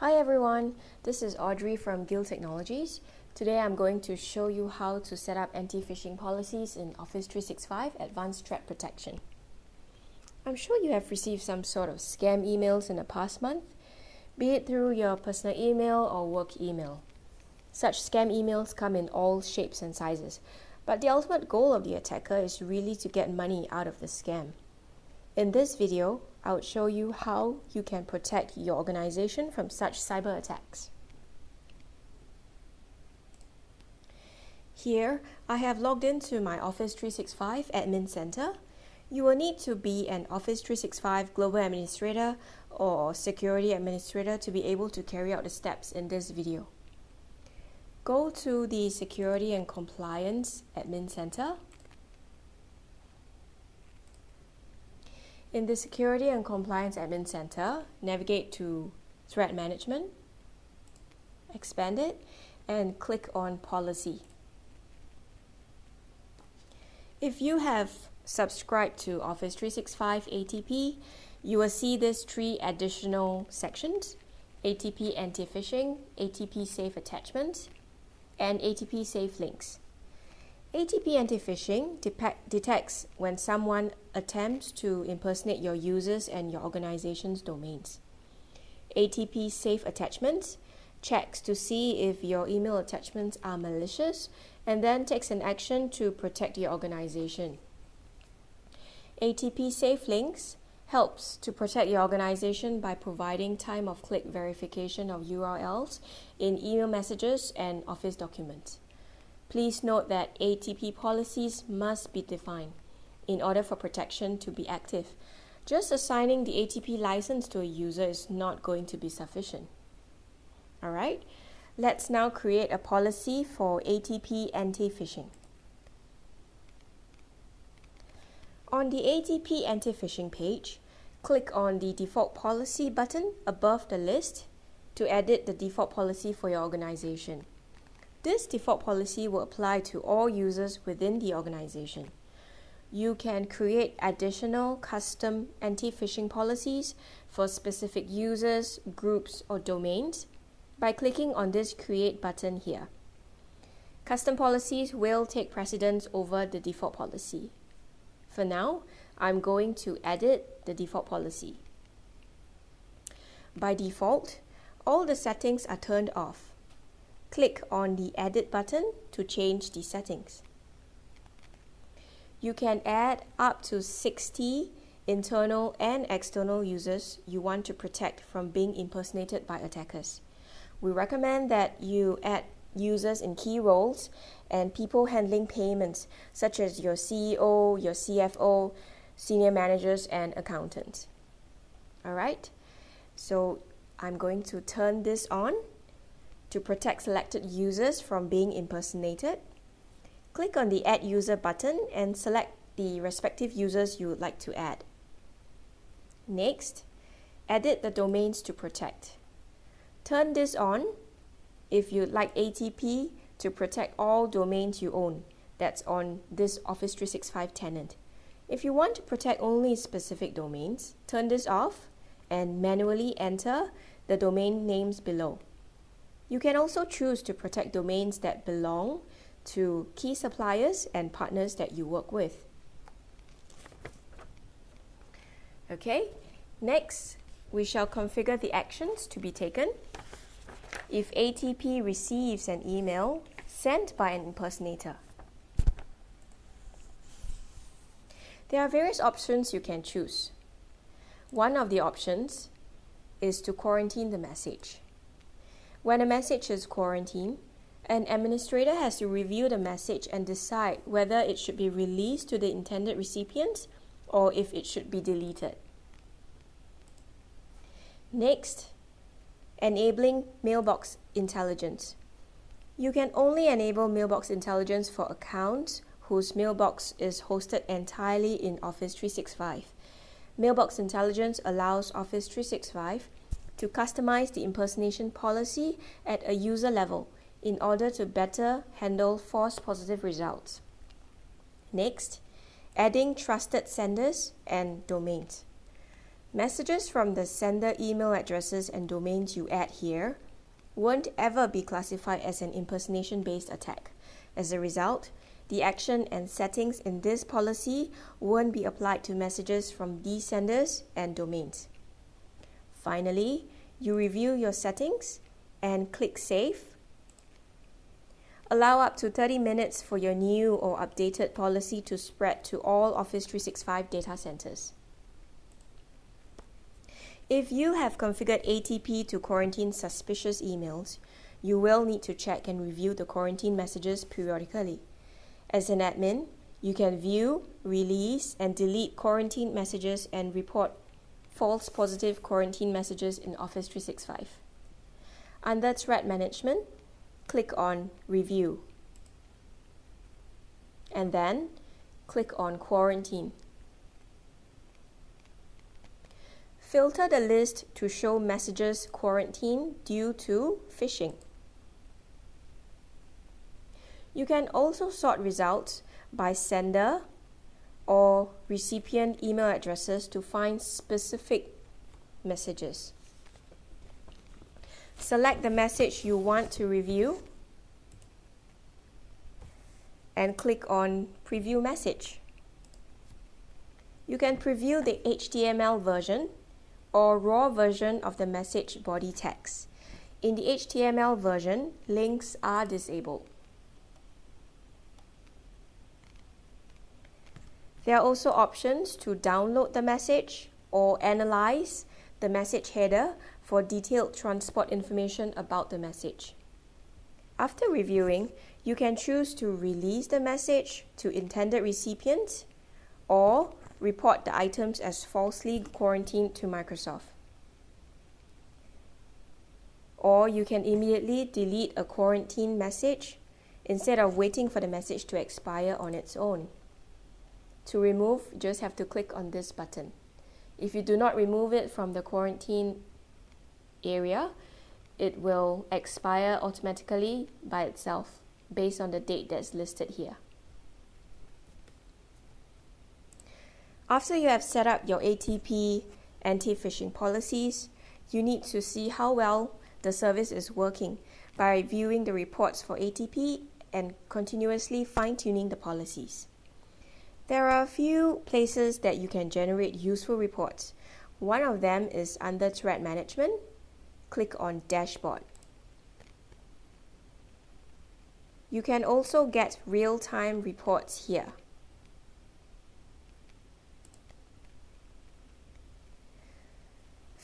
Hi everyone, this is Audrey from Gill Technologies. Today I'm going to show you how to set up anti-phishing policies in Office 365 Advanced Threat Protection. I'm sure you have received some sort of scam emails in the past month, be it through your personal email or work email. Such scam emails come in all shapes and sizes, but the ultimate goal of the attacker is really to get money out of the scam. In this video, I would show you how you can protect your organization from such cyber attacks. Here, I have logged into my Office 365 Admin Center. You will need to be an Office 365 Global Administrator or Security Administrator to be able to carry out the steps in this video. Go to the Security and Compliance Admin Center. In the Security and Compliance Admin Center, navigate to Threat Management, expand it, and click on Policy. If you have subscribed to Office 365 ATP, you will see these three additional sections: ATP Anti-Phishing, ATP Safe Attachments, and ATP Safe Links. ATP Anti-Phishing detects when someone attempts to impersonate your users and your organization's domains. ATP Safe Attachments checks to see if your email attachments are malicious and then takes an action to protect your organization. ATP Safe Links helps to protect your organization by providing time-of-click verification of URLs in email messages and Office documents. Please note that ATP policies must be defined in order for protection to be active. Just assigning the ATP license to a user is not going to be sufficient. Alright, let's now create a policy for ATP Anti-Phishing. On the ATP Anti-Phishing page, click on the Default Policy button above the list to edit the default policy for your organization. This default policy will apply to all users within the organization. You can create additional custom anti-phishing policies for specific users, groups, or domains by clicking on this Create button here. Custom policies will take precedence over the default policy. For now, I'm going to edit the default policy. By default, all the settings are turned off. Click on the Edit button to change the settings. You can add up to 60 internal and external users you want to protect from being impersonated by attackers. We recommend that you add users in key roles and people handling payments, such as your CEO, your CFO, senior managers, and accountants. Alright, so I'm going to turn this on to protect selected users from being impersonated. Click on the Add User button and select the respective users you would like to add. Next, edit the domains to protect. Turn this on if you'd like ATP to protect all domains you own that's on this Office 365 tenant. If you want to protect only specific domains, turn this off and manually enter the domain names below. You can also choose to protect domains that belong to key suppliers and partners that you work with. Okay, next we shall configure the actions to be taken if ATP receives an email sent by an impersonator. There are various options you can choose. One of the options is to quarantine the message. When a message is quarantined, an administrator has to review the message and decide whether it should be released to the intended recipients or if it should be deleted. Next, enabling mailbox intelligence. You can only enable mailbox intelligence for accounts whose mailbox is hosted entirely in Office 365. Mailbox intelligence allows Office 365 to customize the impersonation policy at a user level in order to better handle false positive results. Next, adding trusted senders and domains. Messages from the sender email addresses and domains you add here won't ever be classified as an impersonation-based attack. As a result, the action and settings in this policy won't be applied to messages from these senders and domains. Finally, you review your settings and click Save. Allow up to 30 minutes for your new or updated policy to spread to all Office 365 data centers. If you have configured ATP to quarantine suspicious emails, you will need to check and review the quarantine messages periodically. As an admin, you can view, release, and delete quarantine messages and report false positive quarantine messages in Office 365. Under Threat Management, click on Review, and then click on Quarantine. Filter the list to show messages quarantined due to phishing. You can also sort results by sender or recipient email addresses to find specific messages. Select the message you want to review and click on Preview Message. You can preview the HTML version or raw version of the message body text. In the HTML version, links are disabled. There are also options to download the message or analyze the message header for detailed transport information about the message. After reviewing, you can choose to release the message to intended recipients or report the items as falsely quarantined to Microsoft. Or you can immediately delete a quarantine message instead of waiting for the message to expire on its own. To remove, you just have to click on this button. If you do not remove it from the quarantine area, it will expire automatically by itself based on the date that's listed here. After you have set up your ATP anti-phishing policies, you need to see how well the service is working by viewing the reports for ATP and continuously fine-tuning the policies. There are a few places that you can generate useful reports. One of them is under Threat Management. Click on Dashboard. You can also get real-time reports here.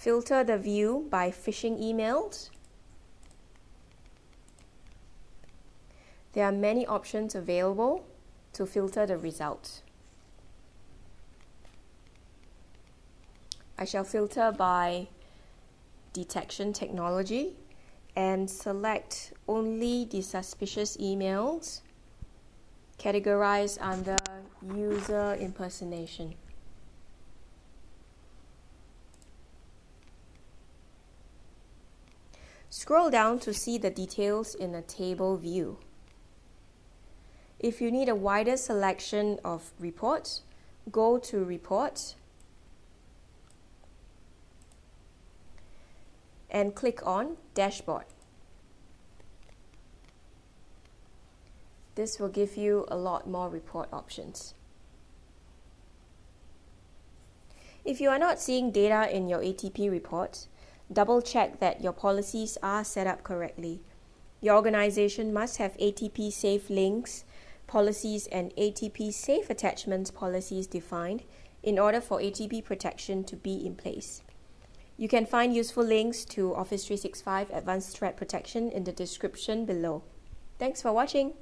Filter the view by phishing emails. There are many options available to filter the results. I shall filter by detection technology and select only the suspicious emails categorized under user impersonation. Scroll down to see the details in a table view. If you need a wider selection of reports, go to Reports and click on Dashboard. This will give you a lot more report options. If you are not seeing data in your ATP reports, double check that your policies are set up correctly. Your organization must have ATP safe links, policies, and ATP safe attachments policies defined in order for ATP protection to be in place. You can find useful links to Office 365 Advanced Threat Protection in the description below. Thanks for watching.